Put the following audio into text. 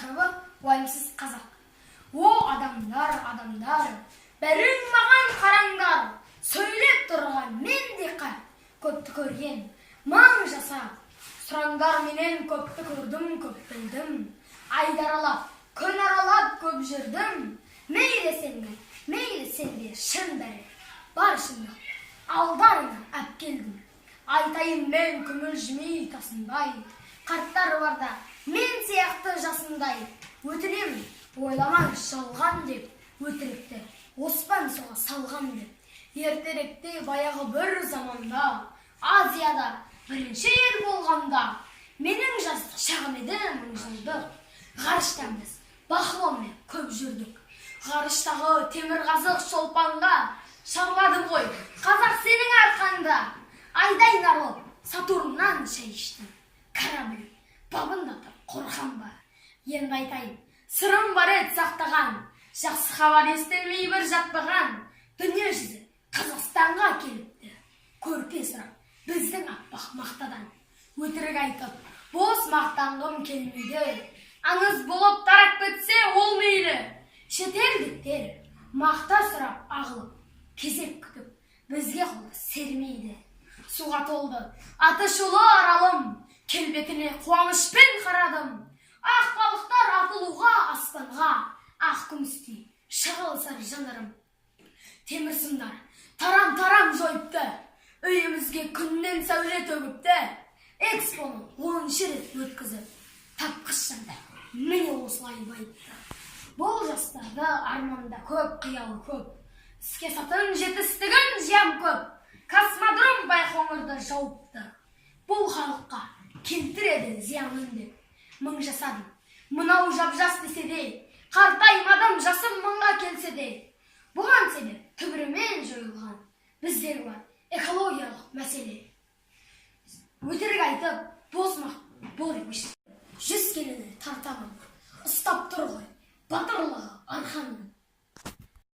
Тақырыбы уайымсыз қазақ. О адамдар, бәрің маған қараңдар, сөйлеп тұрған мен де қар, көпті көрген, маң жасап, сұраңдар менен көпті көрдім, көп білдім, айдаралап, күн аралап көп жүрдім, мейлі сенде шын бәрі, бар шындық, алдарына әп келдім. Айтайын мен күмілжімей тасынбай, қарттар барда мен сияқты жасындай, өтінемін, ойламай жалған деп, өтірікті оспан соға салған деп. Ертеректе баяғы бір заманда, Азияда бірінші ел болғанда, менің жастық шағым еді мың жылдық. Ғарыштан біз бақылаумен көп жүрдік. Ғарыштағы темірқазық шолпанға шарладым ғой, қазақ сенің арқаңда. Айдай нарылып, Сатурннан шай іштім. Корабль бабындатып қорқам ба? Енді айтайын, сырым бар еді сақтаған, жақсы хабар естілмей бір жатпаған. Дүние жүзі Қазақстанға келіпті, көрпе сұрап біздің аппақ мақтадан. Өтірік айтып, бос мақтанғым келмейді, аңыз болып тарап кетсе ол мейлі. Шетелдіктер мақта сұрап ағылып, кезек күтіп, бізге қолды сермейді. Суға толды аты шулы аралым, келбетіне қуанышпен қарадым. Ақ балықтар атылуға аспанға, ақ күмістей шағылысар жанарым. Темір сымдар тарам-тарам жойыпты, үйімізге күннен сәуле төгіпті. Экспоны 10-шы рет өткізіп, тапқыш жандар міне осылай байыпты. Бұл жастарды арманда көп, қиялы көп, іске сатын жетістігін жем көп. Космодром байқоңырды жауыпты, бұл халыққа келтіреді зиянын деп. Мың жасадым, мынау жап-жас десе де, қартаймадым жасым мыңға келсе де. Бұған себеп түбірімен жойылған біздер бар экологиялық мәселе. Өтірік айтып, бос мақтанып